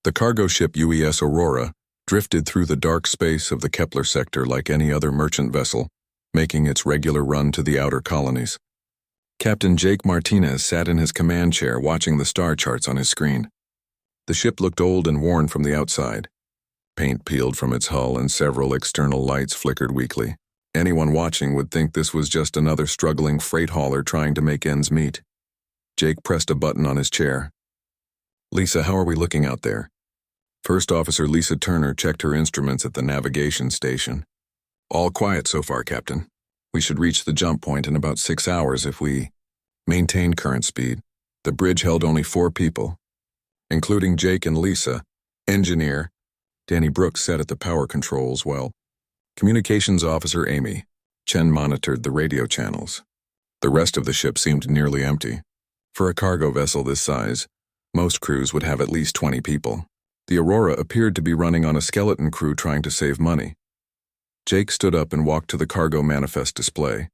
The cargo ship UES Aurora drifted through the dark space of the Kepler sector like any other merchant vessel, making its regular run to the outer colonies. Captain Jake Martinez sat in his command chair watching the star charts on his screen. The ship looked old and worn from the outside. Paint peeled from its hull and several external lights flickered weakly. Anyone watching would think this was just another struggling freight hauler trying to make ends meet. Jake pressed a button on his chair. "Lisa, how are we looking out there?" First Officer Lisa Turner checked her instruments at the navigation station. "All quiet so far, Captain. We should reach the jump point in about 6 hours if we maintain current speed." The bridge held only 4 people, including Jake and Lisa. Engineer Danny Brooks sat at the power controls while Communications Officer Amy Chen monitored the radio channels. The rest of the ship seemed nearly empty. For a cargo vessel this size, most crews would have at least 20 people. The Aurora appeared to be running on a skeleton crew trying to save money. Jake stood up and walked to the cargo manifest display.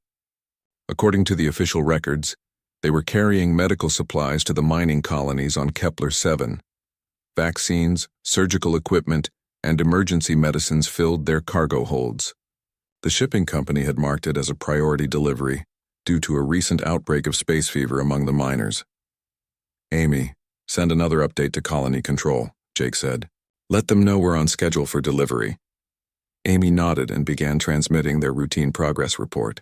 According to the official records, they were carrying medical supplies to the mining colonies on Kepler 7. Vaccines, surgical equipment, and emergency medicines filled their cargo holds. The shipping company had marked it as a priority delivery due to a recent outbreak of space fever among the miners. "Amy, send another update to colony control," Jake said. "Let them know we're on schedule for delivery." Amy nodded and began transmitting their routine progress report.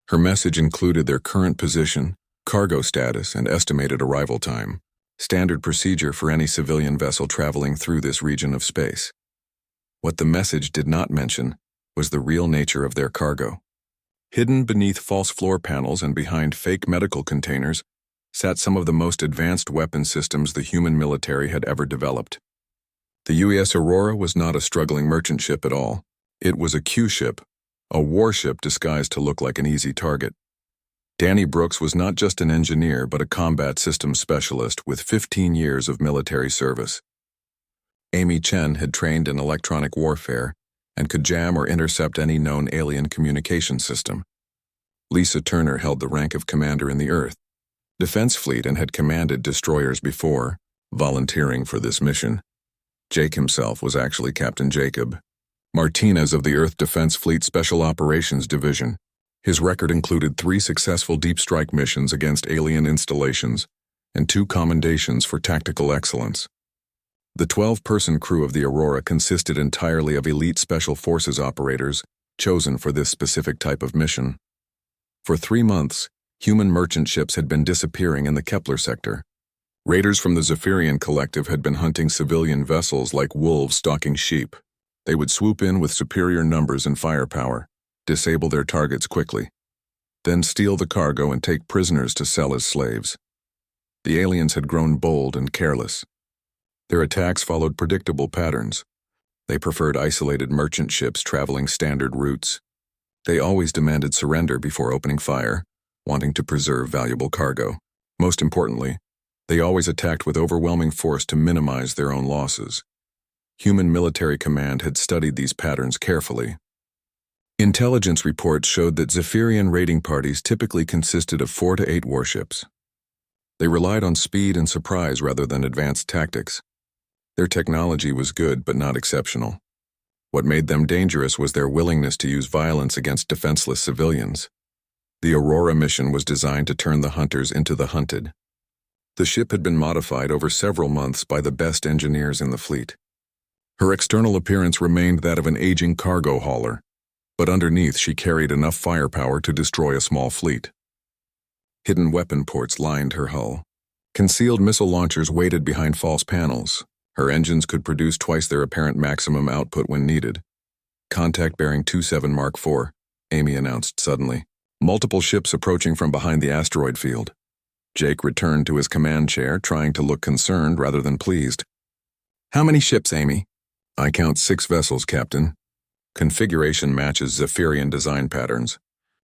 Her message included their current position, cargo status, and estimated arrival time, standard procedure for any civilian vessel traveling through this region of space. What the message did not mention was the real nature of their cargo. Hidden beneath false floor panels and behind fake medical containers sat some of the most advanced weapon systems the human military had ever developed. The UES Aurora was not a struggling merchant ship at all. It was a Q ship, a warship disguised to look like an easy target. Danny Brooks was not just an engineer but a combat systems specialist with 15 years of military service. Amy Chen had trained in electronic warfare and could jam or intercept any known alien communication system. Lisa Turner held the rank of commander in the Earth Defense Fleet and had commanded destroyers before, volunteering for this mission. Jake himself was actually Captain Jacob Martinez of the Earth Defense Fleet Special Operations Division. His record included 3 successful deep strike missions against alien installations and 2 commendations for tactical excellence. The 12-person crew of the Aurora consisted entirely of elite Special Forces operators chosen for this specific type of mission. For 3 months, human merchant ships had been disappearing in the Kepler sector. Raiders from the Zephyrian Collective had been hunting civilian vessels like wolves stalking sheep. They would swoop in with superior numbers and firepower, disable their targets quickly, then steal the cargo and take prisoners to sell as slaves. The aliens had grown bold and careless. Their attacks followed predictable patterns. They preferred isolated merchant ships traveling standard routes. They always demanded surrender before opening fire, wanting to preserve valuable cargo. Most importantly, they always attacked with overwhelming force to minimize their own losses. Human military command had studied these patterns carefully. Intelligence reports showed that Zephyrian raiding parties typically consisted of 4 to 8 warships. They relied on speed and surprise rather than advanced tactics. Their technology was good but not exceptional. What made them dangerous was their willingness to use violence against defenseless civilians. The Aurora mission was designed to turn the hunters into the hunted. The ship had been modified over several months by the best engineers in the fleet. Her external appearance remained that of an aging cargo hauler, but underneath she carried enough firepower to destroy a small fleet. Hidden weapon ports lined her hull. Concealed missile launchers waited behind false panels. Her engines could produce twice their apparent maximum output when needed. "Contact bearing 27 Mark IV, Amy announced suddenly. Multiple ships approaching from behind the asteroid field. Jake returned to his command chair, trying to look concerned rather than pleased. "How many ships, Amy?" "I count 6 vessels, Captain. Configuration matches Zephyrian design patterns.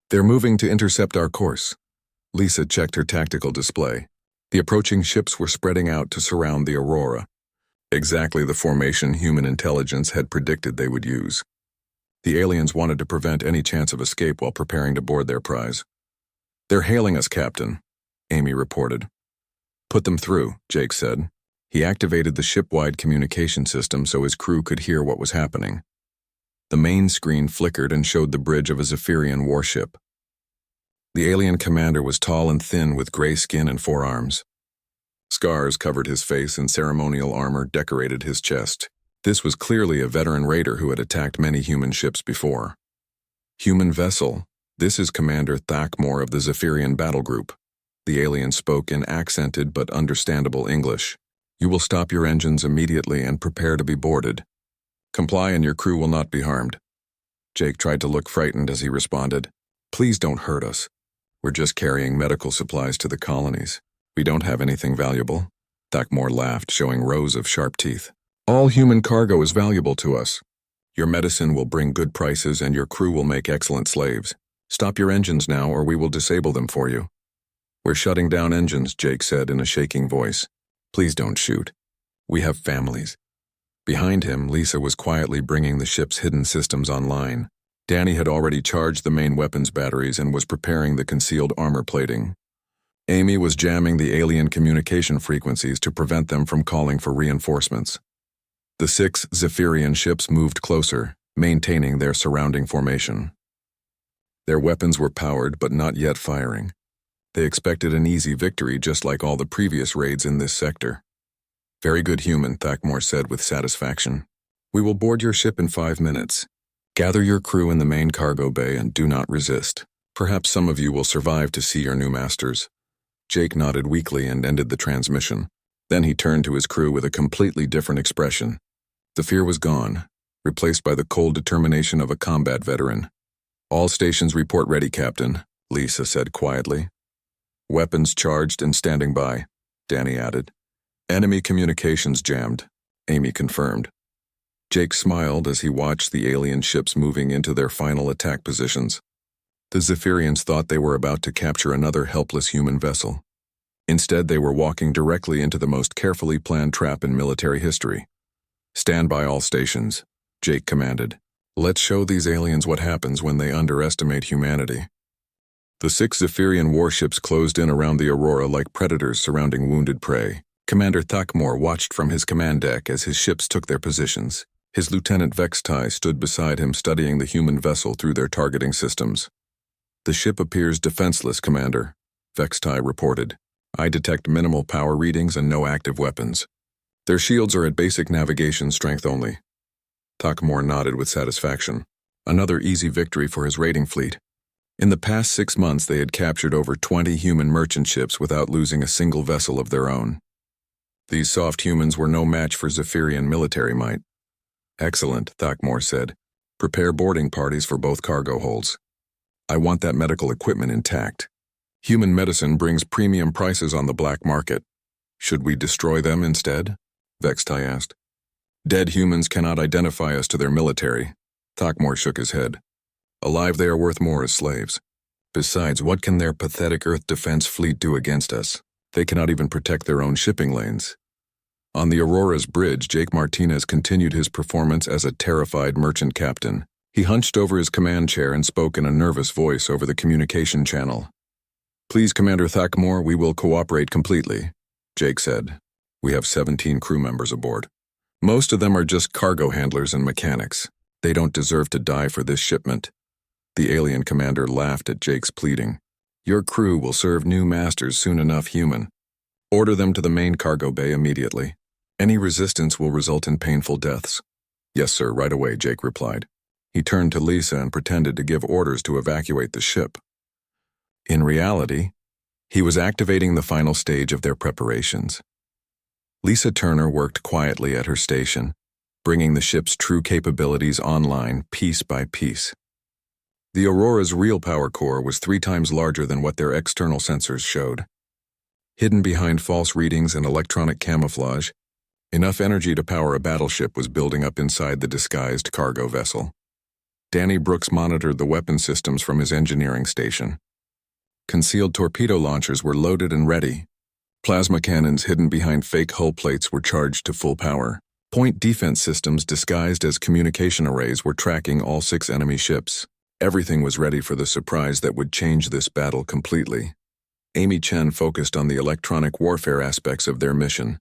They're moving to intercept our course." Lisa checked her tactical display. The approaching ships were spreading out to surround the Aurora. Exactly the formation human intelligence had predicted they would use. The aliens wanted to prevent any chance of escape while preparing to board their prize. "They're hailing us, Captain," Amy reported. "Put them through," Jake said. He activated the ship-wide communication system so his crew could hear what was happening. The main screen flickered and showed the bridge of a Zephyrian warship. The alien commander was tall and thin with gray skin and 4 arms. Scars covered his face and ceremonial armor decorated his chest. This was clearly a veteran raider who had attacked many human ships before. "Human vessel, this is Commander ThemHFY of the Zephyrian battle group." The alien spoke in accented but understandable English. "You will stop your engines immediately and prepare to be boarded. Comply and your crew will not be harmed." Jake tried to look frightened as he responded, "Please don't hurt us. We're just carrying medical supplies to the colonies. We don't have anything valuable." ThemHFY laughed, showing rows of sharp teeth. "All human cargo is valuable to us. Your medicine will bring good prices and your crew will make excellent slaves. Stop your engines now or we will disable them for you." "We're shutting down engines," Jake said in a shaking voice. "Please don't shoot. We have families." Behind him, Lisa was quietly bringing the ship's hidden systems online. Danny had already charged the main weapons batteries and was preparing the concealed armor plating. Amy was jamming the alien communication frequencies to prevent them from calling for reinforcements. The 6 Zephyrian ships moved closer, maintaining their surrounding formation. Their weapons were powered but not yet firing. They expected an easy victory just like all the previous raids in this sector. "Very good, human," ThemHFY said with satisfaction. "We will board your ship in 5 minutes. Gather your crew in the main cargo bay and do not resist. Perhaps some of you will survive to see your new masters." Jake nodded weakly and ended the transmission. Then he turned to his crew with a completely different expression. The fear was gone, replaced by the cold determination of a combat veteran. "All stations report ready, Captain," Lisa said quietly. "Weapons charged and standing by," Danny added. "Enemy communications jammed," Amy confirmed. Jake smiled as he watched the alien ships moving into their final attack positions. The Zephyrians thought they were about to capture another helpless human vessel. Instead, they were walking directly into the most carefully planned trap in military history. "Stand by all stations," Jake commanded. "Let's show these aliens what happens when they underestimate humanity." The 6 Zephyrian warships closed in around the Aurora like predators surrounding wounded prey. Commander ThemHFY watched from his command deck as his ships took their positions. His Lieutenant HFY stood beside him studying the human vessel through their targeting systems. "The ship appears defenseless, Commander," HFY reported. "I detect minimal power readings and no active weapons. Their shields are at basic navigation strength only." ThemHFY nodded with satisfaction. Another easy victory for his raiding fleet. In the past 6 months they had captured over 20 human merchant ships without losing a single vessel of their own. These soft humans were no match for Zephyrian military might. "Excellent," ThemHFY said. "Prepare boarding parties for both cargo holds. I want that medical equipment intact. Human medicine brings premium prices on the black market. Should we destroy them instead?" HFY asked. "Dead humans cannot identify us to their military." ThemHFY shook his head. "Alive they are worth more as slaves. Besides, what can their pathetic Earth defense fleet do against us? They cannot even protect their own shipping lanes." On the Aurora's bridge, Jake Martinez continued his performance as a terrified merchant captain. He hunched over his command chair and spoke in a nervous voice over the communication channel. "Please, Commander ThemHFY, we will cooperate completely," Jake said. "We have 17 crew members aboard. Most of them are just cargo handlers and mechanics. They don't deserve to die for this shipment." The alien commander laughed at Jake's pleading. "Your crew will serve new masters soon enough, human. Order them to the main cargo bay immediately. Any resistance will result in painful deaths." "Yes, sir, right away," Jake replied. He turned to Lisa and pretended to give orders to evacuate the ship. In reality, he was activating the final stage of their preparations. Lisa Turner worked quietly at her station, bringing the ship's true capabilities online piece by piece. The Aurora's real power core was 3 times larger than what their external sensors showed. Hidden behind false readings and electronic camouflage, enough energy to power a battleship was building up inside the disguised cargo vessel. Danny Brooks monitored the weapon systems from his engineering station. Concealed torpedo launchers were loaded and ready. Plasma cannons hidden behind fake hull plates were charged to full power. Point defense systems disguised as communication arrays were tracking all 6 enemy ships. Everything was ready for the surprise that would change this battle completely. Amy Chen focused on the electronic warfare aspects of their mission.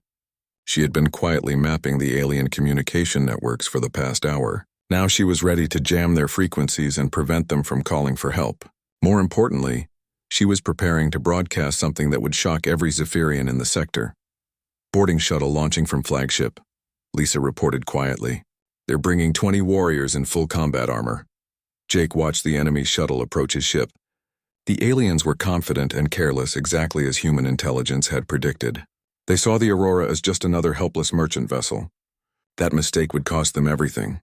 She had been quietly mapping the alien communication networks for the past hour. Now she was ready to jam their frequencies and prevent them from calling for help. More importantly, she was preparing to broadcast something that would shock every Zephyrian in the sector. Boarding shuttle launching from flagship, Lisa reported quietly. They're bringing 20 warriors in full combat armor. Jake watched the enemy shuttle approach his ship. The aliens were confident and careless, exactly as human intelligence had predicted. They saw the Aurora as just another helpless merchant vessel. That mistake would cost them everything.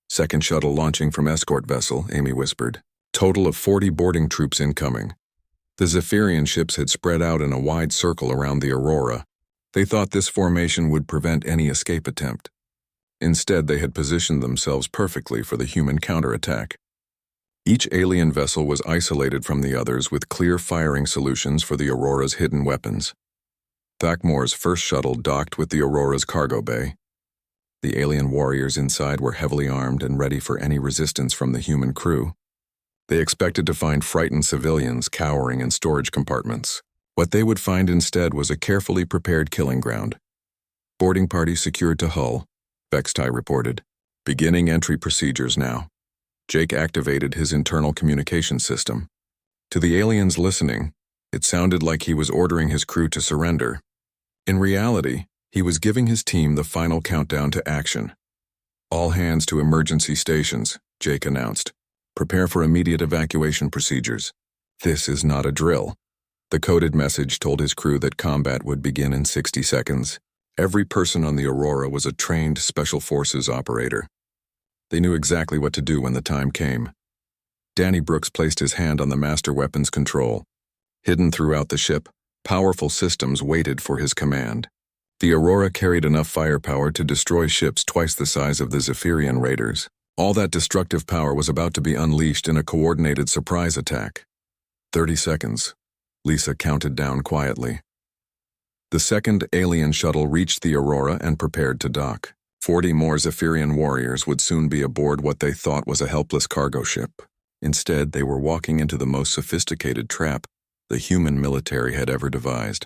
Second shuttle launching from escort vessel, Amy whispered. Total of 40 boarding troops incoming. The Zephyrian ships had spread out in a wide circle around the Aurora. They thought this formation would prevent any escape attempt. Instead, they had positioned themselves perfectly for the human counterattack. Each alien vessel was isolated from the others with clear firing solutions for the Aurora's hidden weapons. Thakmor's first shuttle docked with the Aurora's cargo bay. The alien warriors inside were heavily armed and ready for any resistance from the human crew. They expected to find frightened civilians cowering in storage compartments. What they would find instead was a carefully prepared killing ground. Boarding party secured to hull, Vextai reported. Beginning entry procedures now. Jake activated his internal communication system. To the aliens listening, it sounded like he was ordering his crew to surrender. In reality, he was giving his team the final countdown to action. All hands to emergency stations, Jake announced. Prepare for immediate evacuation procedures. This is not a drill. The coded message told his crew that combat would begin in 60 seconds. Every person on the Aurora was a trained Special Forces operator. They knew exactly what to do when the time came. Danny Brooks placed his hand on the master weapons control. Hidden throughout the ship, powerful systems waited for his command. The Aurora carried enough firepower to destroy ships twice the size of the Zephyrian raiders. All that destructive power was about to be unleashed in a coordinated surprise attack. 30 seconds. Lisa counted down quietly. The second alien shuttle reached the Aurora and prepared to dock. 40 more Zephyrian warriors would soon be aboard what they thought was a helpless cargo ship. Instead, they were walking into the most sophisticated trap the human military had ever devised.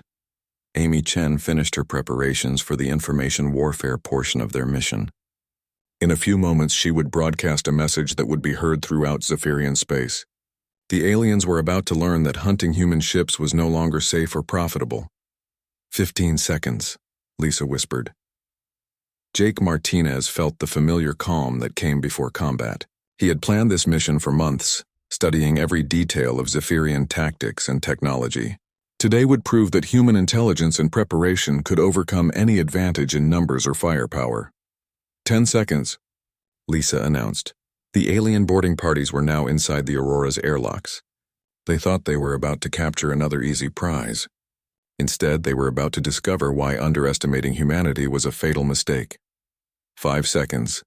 Amy Chen finished her preparations for the information warfare portion of their mission. In a few moments, she would broadcast a message that would be heard throughout Zephyrian space. The aliens were about to learn that hunting human ships was no longer safe or profitable. 15 seconds, Lisa whispered. Jake Martinez felt the familiar calm that came before combat. He had planned this mission for months, studying every detail of Zephyrian tactics and technology. Today would prove that human intelligence and preparation could overcome any advantage in numbers or firepower. 10 seconds, Lisa announced. The alien boarding parties were now inside the Aurora's airlocks. They thought they were about to capture another easy prize. Instead, they were about to discover why underestimating humanity was a fatal mistake. 5 seconds,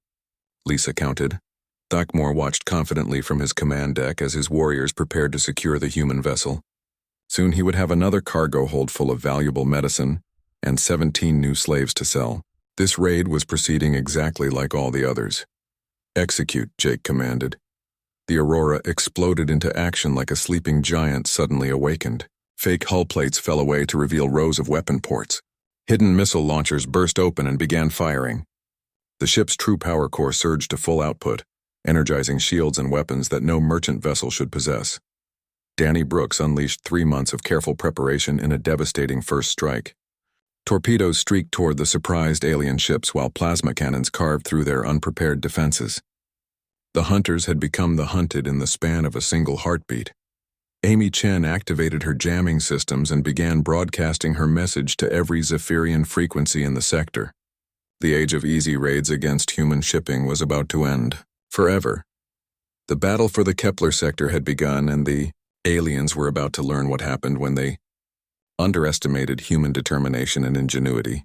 Lisa counted. Thakmor watched confidently from his command deck as his warriors prepared to secure the human vessel. Soon he would have another cargo hold full of valuable medicine and 17 new slaves to sell. This raid was proceeding exactly like all the others. Execute, Jake commanded. The Aurora exploded into action like a sleeping giant suddenly awakened. Fake hull plates fell away to reveal rows of weapon ports. Hidden missile launchers burst open and began firing. The ship's true power core surged to full output, energizing shields and weapons that no merchant vessel should possess. Danny Brooks unleashed 3 months of careful preparation in a devastating first strike. Torpedoes streaked toward the surprised alien ships while plasma cannons carved through their unprepared defenses. The hunters had become the hunted in the span of a single heartbeat. Amy Chen activated her jamming systems and began broadcasting her message to every Zephyrian frequency in the sector. The age of easy raids against human shipping was about to end, forever. The battle for the Kepler sector had begun, and the aliens were about to learn what happened when they underestimated human determination and ingenuity.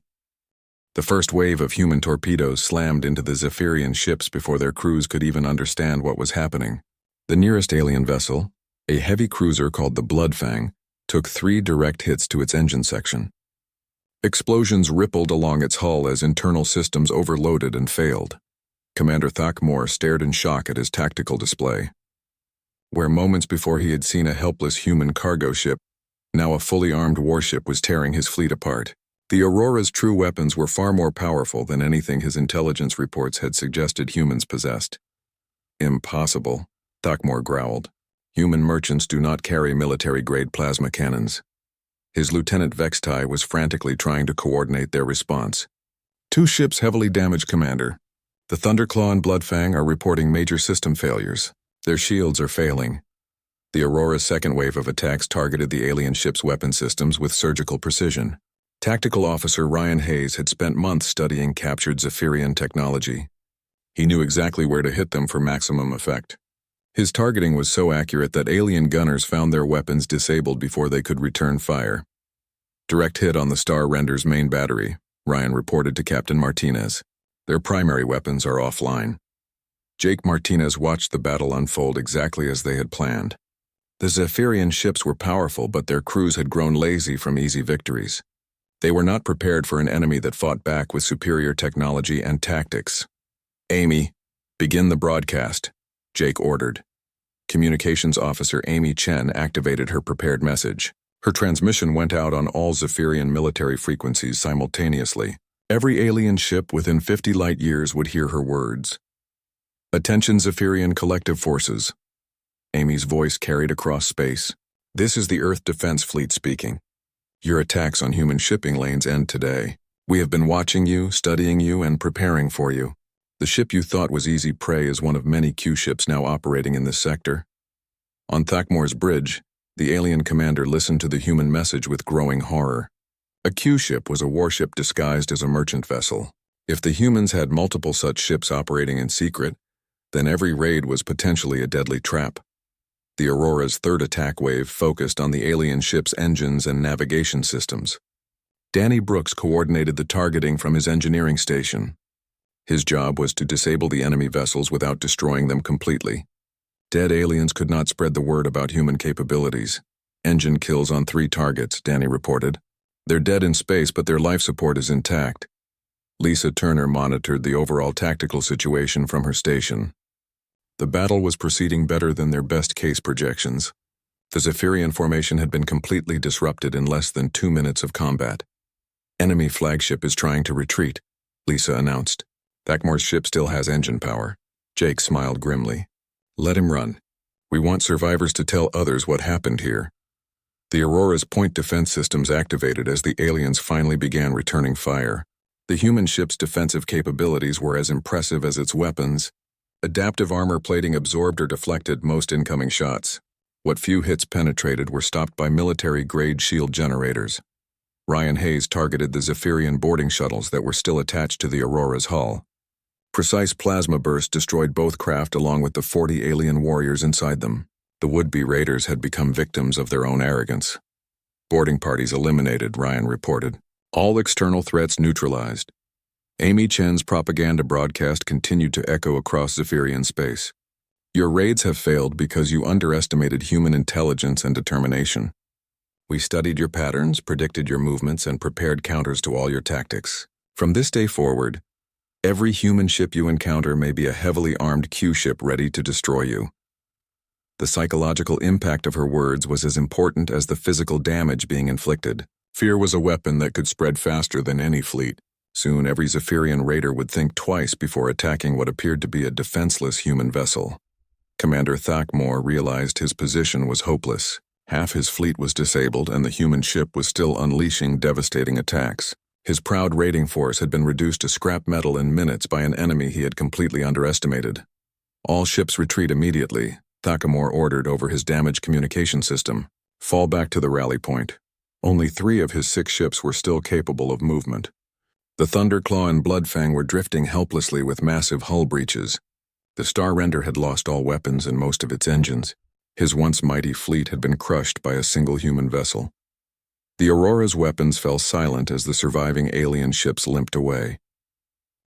The first wave of human torpedoes slammed into the Zephyrian ships before their crews could even understand what was happening. The nearest alien vessel, a heavy cruiser called the Bloodfang, took 3 direct hits to its engine section. Explosions rippled along its hull as internal systems overloaded and failed. Commander Thakmor stared in shock at his tactical display. Where moments before he had seen a helpless human cargo ship, now a fully armed warship was tearing his fleet apart. The Aurora's true weapons were far more powerful than anything his intelligence reports had suggested humans possessed. Impossible, Thakmor growled. Human merchants do not carry military-grade plasma cannons. His Lieutenant Vextai was frantically trying to coordinate their response. 2 ships heavily damaged, Commander. The Thunderclaw and Bloodfang are reporting major system failures. Their shields are failing. The Aurora's second wave of attacks targeted the alien ship's weapon systems with surgical precision. Tactical Officer Ryan Hayes had spent months studying captured Zephyrian technology. He knew exactly where to hit them for maximum effect. His targeting was so accurate that alien gunners found their weapons disabled before they could return fire. Direct hit on the Star Render's main battery, Ryan reported to Captain Martinez. Their primary weapons are offline. Jake Martinez watched the battle unfold exactly as they had planned. The Zephyrian ships were powerful, but their crews had grown lazy from easy victories. They were not prepared for an enemy that fought back with superior technology and tactics. Amy, begin the broadcast, Jake ordered. Communications Officer Amy Chen activated her prepared message. Her transmission went out on all Zephyrian military frequencies simultaneously. Every alien ship within 50 light-years would hear her words. Attention Zephyrian collective forces. Amy's voice carried across space. This is the Earth Defense Fleet speaking. Your attacks on human shipping lanes end today. We have been watching you, studying you, and preparing for you. The ship you thought was easy prey is one of many Q ships now operating in this sector. On Thakmor's bridge, the alien commander listened to the human message with growing horror. A Q ship was a warship disguised as a merchant vessel. If the humans had multiple such ships operating in secret, then every raid was potentially a deadly trap. The Aurora's third attack wave focused on the alien ship's engines and navigation systems. Danny Brooks coordinated the targeting from his engineering station. His job was to disable the enemy vessels without destroying them completely. Dead aliens could not spread the word about human capabilities. Engine kills on 3 targets, Danny reported. They're dead in space, but their life support is intact. Lisa Turner monitored the overall tactical situation from her station. The battle was proceeding better than their best-case projections. The Zephyrian formation had been completely disrupted in less than 2 minutes of combat. Enemy flagship is trying to retreat, Lisa announced. Thakmor's ship still has engine power. Jake smiled grimly. Let him run. We want survivors to tell others what happened here. The Aurora's point defense systems activated as the aliens finally began returning fire. The human ship's defensive capabilities were as impressive as its weapons. Adaptive armor plating absorbed or deflected most incoming shots. What few hits penetrated were stopped by military-grade shield generators. Ryan Hayes targeted the Zephyrian boarding shuttles that were still attached to the Aurora's hull. Precise plasma bursts destroyed both craft along with the 40 alien warriors inside them. The would-be raiders had become victims of their own arrogance. Boarding parties eliminated, Ryan reported. All external threats neutralized. Amy Chen's propaganda broadcast continued to echo across Zephyrian space. Your raids have failed because you underestimated human intelligence and determination. We studied your patterns, predicted your movements, and prepared counters to all your tactics. From this day forward, every human ship you encounter may be a heavily armed Q ship ready to destroy you. The psychological impact of her words was as important as the physical damage being inflicted. Fear was a weapon that could spread faster than any fleet. Soon every Zephyrian raider would think twice before attacking what appeared to be a defenseless human vessel. Commander Thakmor realized his position was hopeless. Half his fleet was disabled and the human ship was still unleashing devastating attacks. His proud raiding force had been reduced to scrap metal in minutes by an enemy he had completely underestimated. All ships retreat immediately, Thakmor ordered over his damaged communication system. Fall back to the rally point. Only 3 of his 6 ships were still capable of movement. The Thunderclaw and Bloodfang were drifting helplessly with massive hull breaches. The Star Render had lost all weapons and most of its engines. His once mighty fleet had been crushed by a single human vessel. The Aurora's weapons fell silent as the surviving alien ships limped away.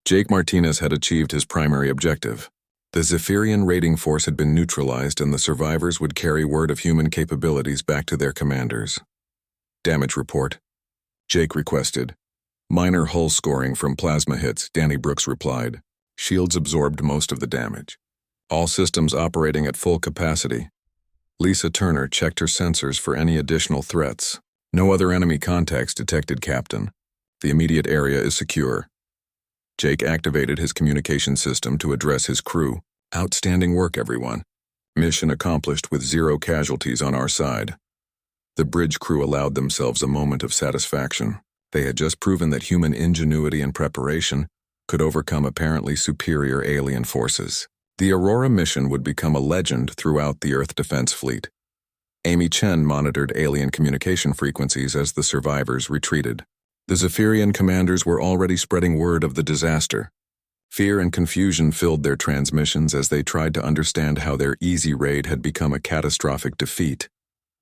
Jake Martinez had achieved his primary objective. The Zephyrian raiding force had been neutralized and the survivors would carry word of human capabilities back to their commanders. Damage report, Jake requested. Minor hull scoring from plasma hits, Danny Brooks replied. Shields absorbed most of the damage. All systems operating at full capacity. Lisa Turner checked her sensors for any additional threats. No other enemy contacts detected, Captain. The immediate area is secure. Jake activated his communication system to address his crew. Outstanding work, everyone. Mission accomplished with 0 casualties on our side. The bridge crew allowed themselves a moment of satisfaction. They had just proven that human ingenuity and preparation could overcome apparently superior alien forces. The Aurora mission would become a legend throughout the Earth Defense Fleet. Amy Chen monitored alien communication frequencies as the survivors retreated. The Zephyrian commanders were already spreading word of the disaster. Fear and confusion filled their transmissions as they tried to understand how their easy raid had become a catastrophic defeat.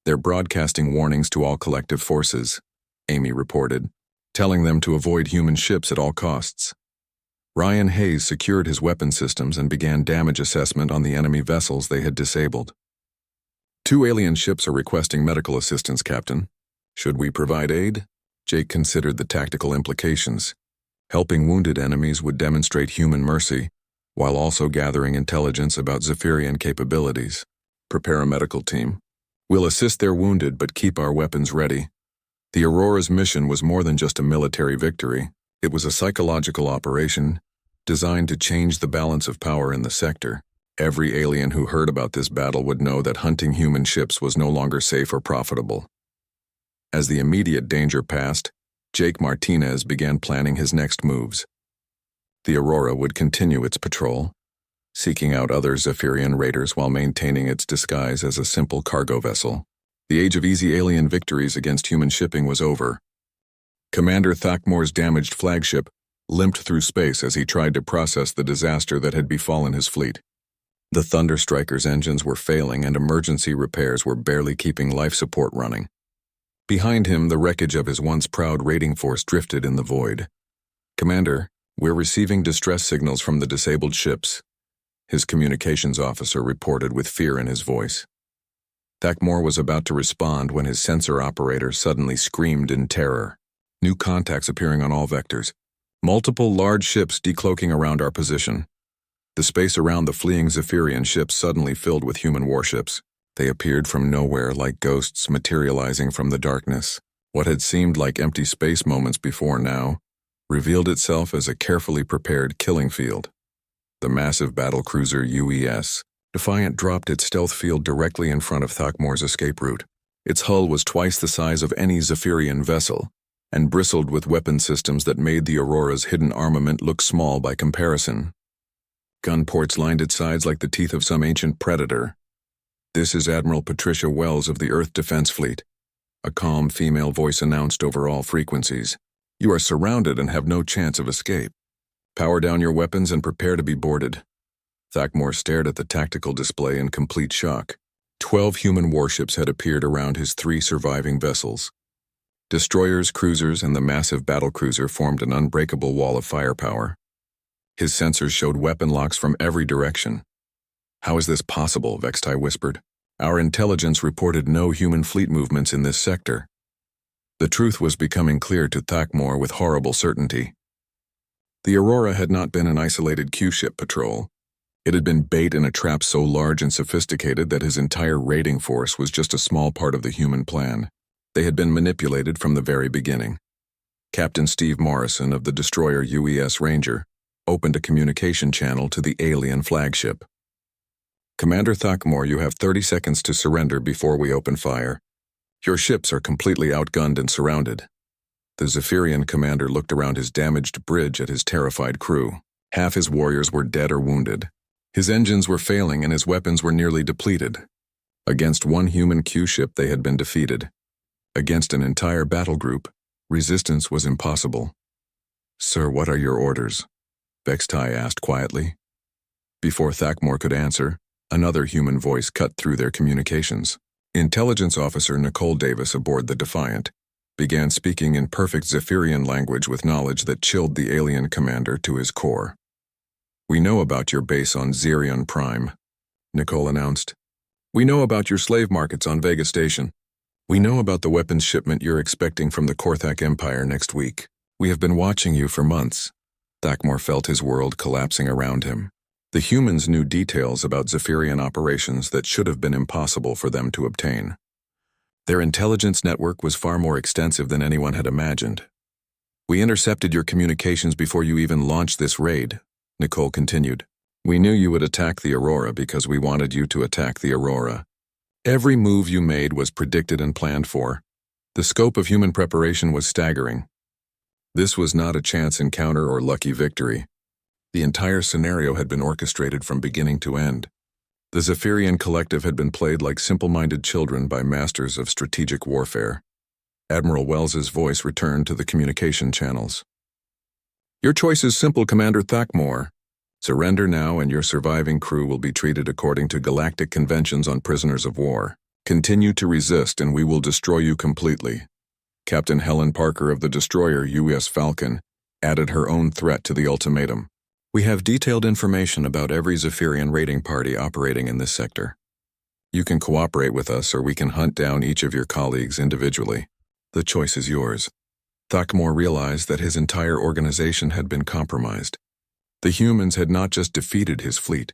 They're broadcasting warnings to all collective forces, Amy reported, telling them to avoid human ships at all costs. Ryan Hayes secured his weapon systems and began damage assessment on the enemy vessels they had disabled. 2 alien ships are requesting medical assistance, Captain. Should we provide aid? Jake considered the tactical implications. Helping wounded enemies would demonstrate human mercy, while also gathering intelligence about Zephyrian capabilities. Prepare a medical team. We'll assist their wounded but keep our weapons ready. The Aurora's mission was more than just a military victory. It was a psychological operation designed to change the balance of power in the sector. Every alien who heard about this battle would know that hunting human ships was no longer safe or profitable. As the immediate danger passed, Jake Martinez began planning his next moves. The Aurora would continue its patrol, seeking out other Zephyrian raiders while maintaining its disguise as a simple cargo vessel. The age of easy alien victories against human shipping was over. Commander Thakmore's damaged flagship limped through space as he tried to process the disaster that had befallen his fleet. The Thunderstriker's engines were failing and emergency repairs were barely keeping life support running. Behind him, the wreckage of his once proud raiding force drifted in the void. Commander, we're receiving distress signals from the disabled ships, his communications officer reported with fear in his voice. Thakmore was about to respond when his sensor operator suddenly screamed in terror. New contacts appearing on all vectors. Multiple large ships decloaking around our position. The space around the fleeing Zephyrian ships suddenly filled with human warships. They appeared from nowhere like ghosts materializing from the darkness. What had seemed like empty space moments before now revealed itself as a carefully prepared killing field. The massive battlecruiser UES Defiant dropped its stealth field directly in front of Thakmore's escape route. Its hull was twice the size of any Zephyrian vessel, and bristled with weapon systems that made the Aurora's hidden armament look small by comparison. Gun ports lined its sides like the teeth of some ancient predator. "This is Admiral Patricia Wells of the Earth Defense Fleet," a calm female voice announced over all frequencies. "You are surrounded and have no chance of escape. Power down your weapons and prepare to be boarded." Thakmore stared at the tactical display in complete shock. 12 human warships had appeared around his 3 surviving vessels. Destroyers, cruisers, and the massive battlecruiser formed an unbreakable wall of firepower. His sensors showed weapon locks from every direction. "How is this possible?" Vextai whispered. "Our intelligence reported no human fleet movements in this sector." The truth was becoming clear to Thakmore with horrible certainty. The Aurora had not been an isolated Q-ship patrol. It had been bait in a trap so large and sophisticated that his entire raiding force was just a small part of the human plan. They had been manipulated from the very beginning. Captain Steve Morrison of the destroyer UES Ranger opened a communication channel to the alien flagship. "Commander Thakmore, you have 30 seconds to surrender before we open fire. Your ships are completely outgunned and surrounded." The Zephyrian commander looked around his damaged bridge at his terrified crew. Half his warriors were dead or wounded. His engines were failing and his weapons were nearly depleted. Against one human Q-ship they had been defeated. Against an entire battle group, resistance was impossible. "Sir, what are your orders?" Vextai asked quietly. Before Thakmore could answer, another human voice cut through their communications. Intelligence Officer Nicole Davis aboard the Defiant began speaking in perfect Zephyrian language with knowledge that chilled the alien commander to his core. "We know about your base on Xerion Prime," Nicole announced. "We know about your slave markets on Vega Station. We know about the weapons shipment you're expecting from the Korthak Empire next week. We have been watching you for months." Thakmore felt his world collapsing around him. The humans knew details about Zephyrian operations that should have been impossible for them to obtain. Their intelligence network was far more extensive than anyone had imagined. We intercepted your communications before you even launched this raid, Nicole continued. We knew you would attack the Aurora because we wanted you to attack the Aurora. Every move you made was predicted and planned for. The scope of human preparation was staggering. This was not a chance encounter or lucky victory. The entire scenario had been orchestrated from beginning to end. The Zephyrian Collective had been played like simple-minded children by masters of strategic warfare. Admiral Wells's voice returned to the communication channels. Your choice is simple, Commander Thakmor. Surrender now and your surviving crew will be treated according to galactic conventions on prisoners of war. Continue to resist and we will destroy you completely. Captain Helen Parker of the destroyer U.S. Falcon added her own threat to the ultimatum. We have detailed information about every Zephyrian raiding party operating in this sector. You can cooperate with us or we can hunt down each of your colleagues individually. The choice is yours. Thakmor realized that his entire organization had been compromised. The humans had not just defeated his fleet,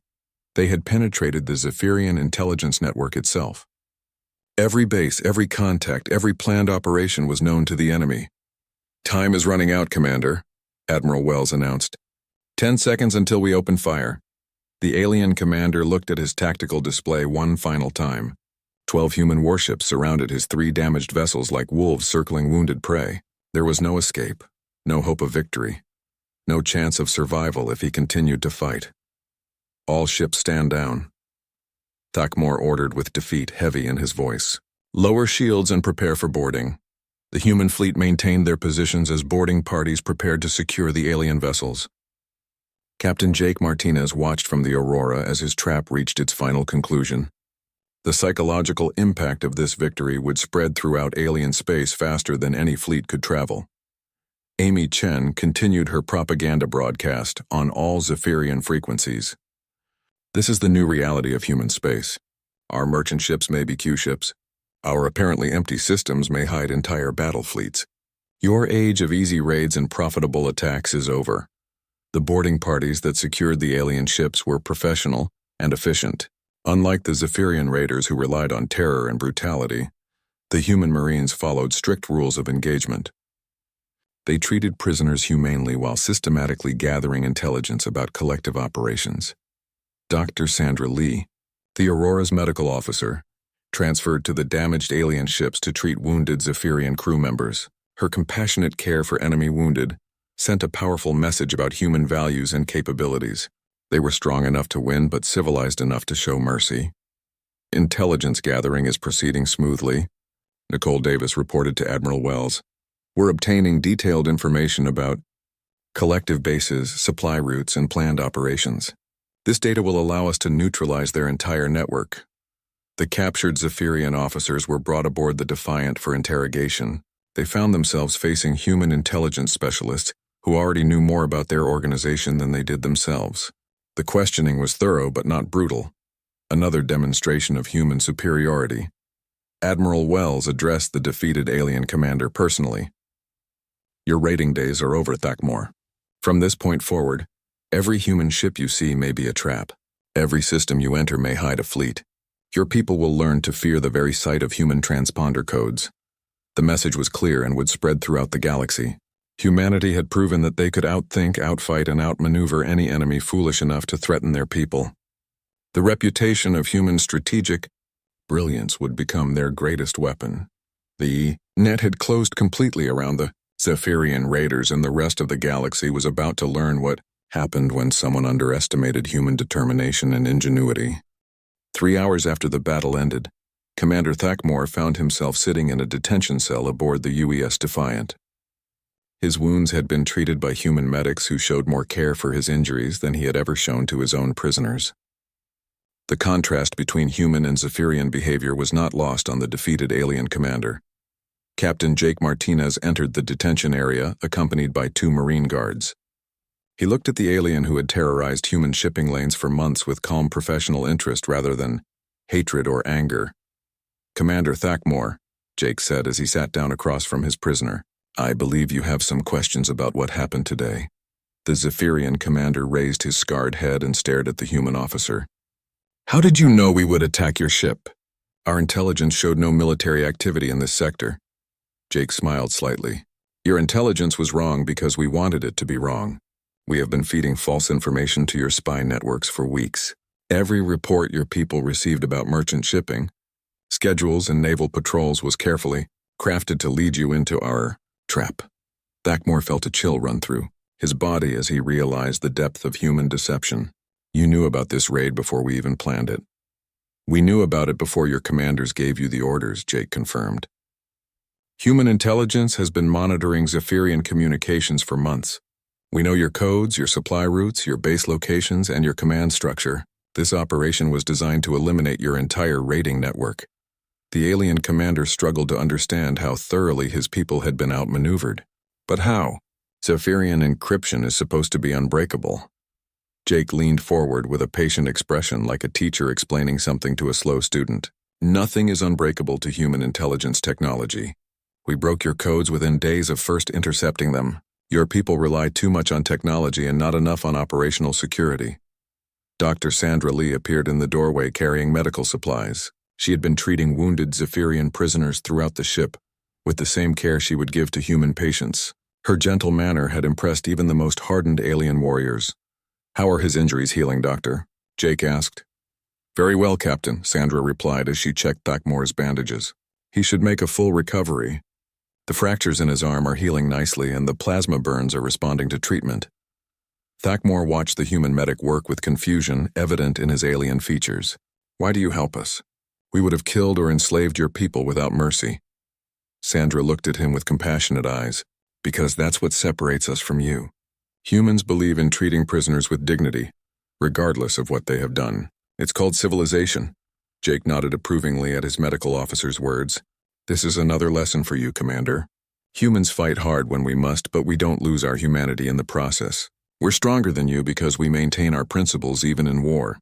they had penetrated the Zephyrian intelligence network itself. Every base, every contact, every planned operation was known to the enemy. Time is running out, Commander, Admiral Wells announced. 10 seconds until we open fire. The alien commander looked at his tactical display one final time. 12 human warships surrounded his 3 damaged vessels like wolves circling wounded prey. There was no escape, no hope of victory, no chance of survival if he continued to fight. All ships stand down. Thakmor ordered with defeat heavy in his voice. Lower shields and prepare for boarding. The human fleet maintained their positions as boarding parties prepared to secure the alien vessels. Captain Jake Martinez watched from the Aurora as his trap reached its final conclusion. The psychological impact of this victory would spread throughout alien space faster than any fleet could travel. Amy Chen continued her propaganda broadcast on all Zephyrian frequencies. This is the new reality of human space. Our merchant ships may be Q ships. Our apparently empty systems may hide entire battle fleets. Your age of easy raids and profitable attacks is over. The boarding parties that secured the alien ships were professional and efficient. Unlike the Zephyrian raiders who relied on terror and brutality, the human Marines followed strict rules of engagement. They treated prisoners humanely while systematically gathering intelligence about collective operations. Dr. Sandra Lee, the Aurora's medical officer, transferred to the damaged alien ships to treat wounded Zephyrian crew members. Her compassionate care for enemy wounded sent a powerful message about human values and capabilities. They were strong enough to win but civilized enough to show mercy. Intelligence gathering is proceeding smoothly, Nicole Davis reported to Admiral Wells. We're obtaining detailed information about collective bases, supply routes, and planned operations. This data will allow us to neutralize their entire network. The captured Zephyrian officers were brought aboard the Defiant for interrogation. They found themselves facing human intelligence specialists who already knew more about their organization than they did themselves. The questioning was thorough but not brutal, another demonstration of human superiority. Admiral Wells addressed the defeated alien commander personally. Your raiding days are over, Thakmor. From this point forward, every human ship you see may be a trap. Every system you enter may hide a fleet. Your people will learn to fear the very sight of human transponder codes. The message was clear and would spread throughout the galaxy. Humanity had proven that they could outthink, outfight, and outmaneuver any enemy foolish enough to threaten their people. The reputation of human strategic brilliance would become their greatest weapon. The net had closed completely around the Zephyrian raiders, and the rest of the galaxy was about to learn what happened when someone underestimated human determination and ingenuity. 3 hours after the battle ended, Commander Thakmor found himself sitting in a detention cell aboard the UES Defiant. His wounds had been treated by human medics who showed more care for his injuries than he had ever shown to his own prisoners. The contrast between human and Zephyrian behavior was not lost on the defeated alien commander. Captain Jake Martinez entered the detention area, accompanied by 2 Marine guards. He looked at the alien who had terrorized human shipping lanes for months with calm professional interest rather than hatred or anger. Commander Thakmor, Jake said as he sat down across from his prisoner, I believe you have some questions about what happened today. The Zephyrian commander raised his scarred head and stared at the human officer. How did you know we would attack your ship? Our intelligence showed no military activity in this sector. Jake smiled slightly. Your intelligence was wrong because we wanted it to be wrong. We have been feeding false information to your spy networks for weeks. Every report your people received about merchant shipping, schedules, and naval patrols was carefully crafted to lead you into our trap. Thakmor felt a chill run through his body as he realized the depth of human deception. You knew about this raid before we even planned it. We knew about it before your commanders gave you the orders, Jake confirmed. Human intelligence has been monitoring Zephyrian communications for months. We know your codes, your supply routes, your base locations, and your command structure. This operation was designed to eliminate your entire raiding network. The alien commander struggled to understand how thoroughly his people had been outmaneuvered. But how? Zephyrian encryption is supposed to be unbreakable. Jake leaned forward with a patient expression like a teacher explaining something to a slow student. Nothing is unbreakable to human intelligence technology. We broke your codes within days of first intercepting them. Your people rely too much on technology and not enough on operational security. Dr. Sandra Lee appeared in the doorway carrying medical supplies. She had been treating wounded Zephyrian prisoners throughout the ship, with the same care she would give to human patients. Her gentle manner had impressed even the most hardened alien warriors. How are his injuries healing, Doctor? Jake asked. Very well, Captain, Sandra replied as she checked Thakmor's bandages. He should make a full recovery. The fractures in his arm are healing nicely and the plasma burns are responding to treatment. Thakmor watched the human medic work with confusion evident in his alien features. Why do you help us? We would have killed or enslaved your people without mercy. Sandra looked at him with compassionate eyes. Because that's what separates us from you. Humans believe in treating prisoners with dignity, regardless of what they have done. It's called civilization. Jake nodded approvingly at his medical officer's words. This is another lesson for you, Commander. Humans fight hard when we must, but we don't lose our humanity in the process. We're stronger than you because we maintain our principles even in war.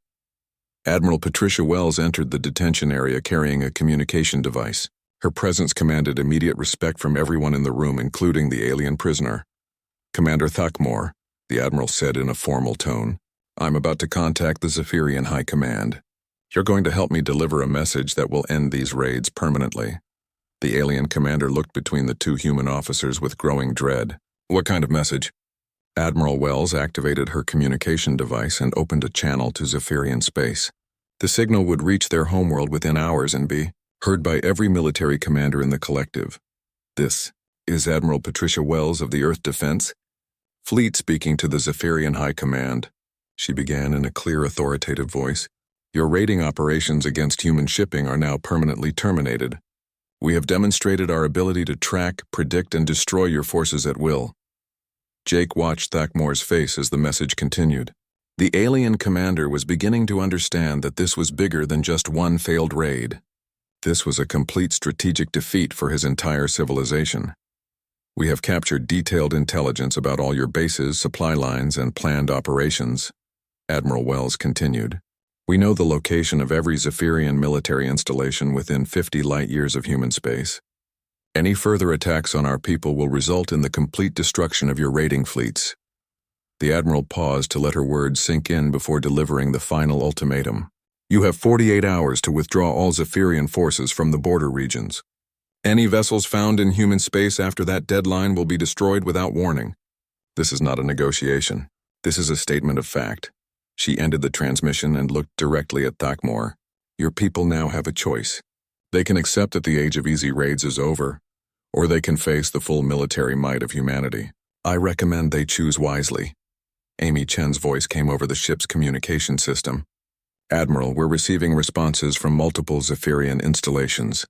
Admiral Patricia Wells entered the detention area carrying a communication device. Her presence commanded immediate respect from everyone in the room, including the alien prisoner. Commander Thakmor, the Admiral said in a formal tone, I'm about to contact the Zephyrian High Command. You're going to help me deliver a message that will end these raids permanently. The alien commander looked between the two human officers with growing dread. What kind of message? Admiral Wells activated her communication device and opened a channel to Zephyrian space. The signal would reach their homeworld within hours and be heard by every military commander in the collective. This is Admiral Patricia Wells of the Earth Defense Fleet speaking to the Zephyrian High Command. She began in a clear, authoritative voice. Your raiding operations against human shipping are now permanently terminated. We have demonstrated our ability to track, predict, and destroy your forces at will. Jake watched Thakmor's face as the message continued. The alien commander was beginning to understand that this was bigger than just one failed raid. This was a complete strategic defeat for his entire civilization. We have captured detailed intelligence about all your bases, supply lines, and planned operations, Admiral Wells continued. We know the location of every Zephyrian military installation within 50 light-years of human space. Any further attacks on our people will result in the complete destruction of your raiding fleets. The Admiral paused to let her words sink in before delivering the final ultimatum. You have 48 hours to withdraw all Zephyrian forces from the border regions. Any vessels found in human space after that deadline will be destroyed without warning. This is not a negotiation. This is a statement of fact. She ended the transmission and looked directly at Thakmor. Your people now have a choice. They can accept that the age of easy raids is over, or they can face the full military might of humanity. I recommend they choose wisely. Amy Chen's voice came over the ship's communication system. Admiral, we're receiving responses from multiple Zephyrian installations.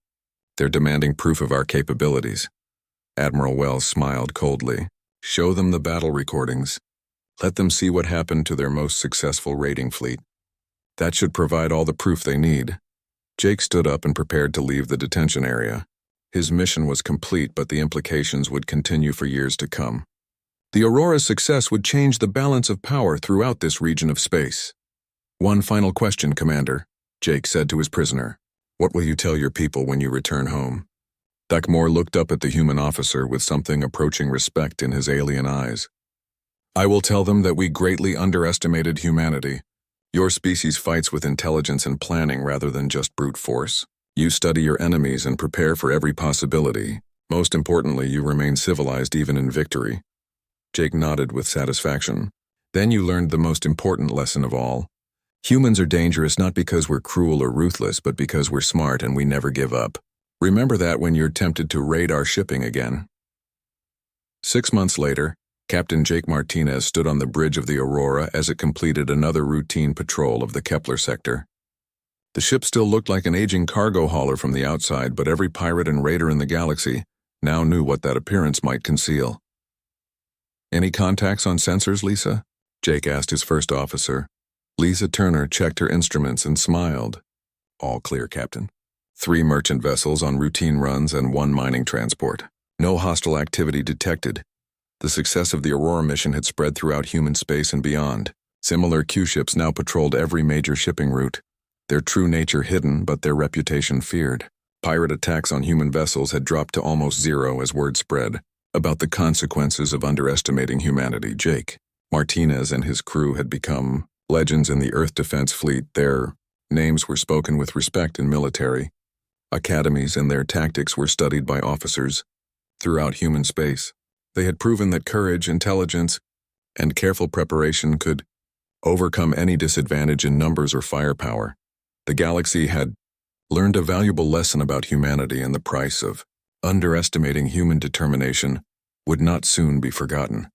They're demanding proof of our capabilities. Admiral Wells smiled coldly. Show them the battle recordings. Let them see what happened to their most successful raiding fleet. That should provide all the proof they need. Jake stood up and prepared to leave the detention area. His mission was complete, but the implications would continue for years to come. The Aurora's success would change the balance of power throughout this region of space. One final question, Commander, Jake said to his prisoner. What will you tell your people when you return home? Thakmor looked up at the human officer with something approaching respect in his alien eyes. I will tell them that we greatly underestimated humanity. Your species fights with intelligence and planning rather than just brute force. You study your enemies and prepare for every possibility. Most importantly, you remain civilized even in victory. Jake nodded with satisfaction. Then you learned the most important lesson of all. Humans are dangerous not because we're cruel or ruthless, but because we're smart and we never give up. Remember that when you're tempted to raid our shipping again. 6 months later, Captain Jake Martinez stood on the bridge of the Aurora as it completed another routine patrol of the Kepler sector. The ship still looked like an aging cargo hauler from the outside, but every pirate and raider in the galaxy now knew what that appearance might conceal. "Any contacts on sensors, Lisa?" Jake asked his first officer. Lisa Turner checked her instruments and smiled. "All clear, Captain. 3 merchant vessels on routine runs and 1 mining transport. No hostile activity detected." The success of the Aurora mission had spread throughout human space and beyond. Similar Q-ships now patrolled every major shipping route, their true nature hidden but their reputation feared. Pirate attacks on human vessels had dropped to almost zero as word spread about the consequences of underestimating humanity. Jake Martinez and his crew had become legends in the Earth Defense Fleet. Their names were spoken with respect in military academies, and their tactics were studied by officers throughout human space. They had proven that courage, intelligence, and careful preparation could overcome any disadvantage in numbers or firepower. The galaxy had learned a valuable lesson about humanity, and the price of underestimating human determination would not soon be forgotten.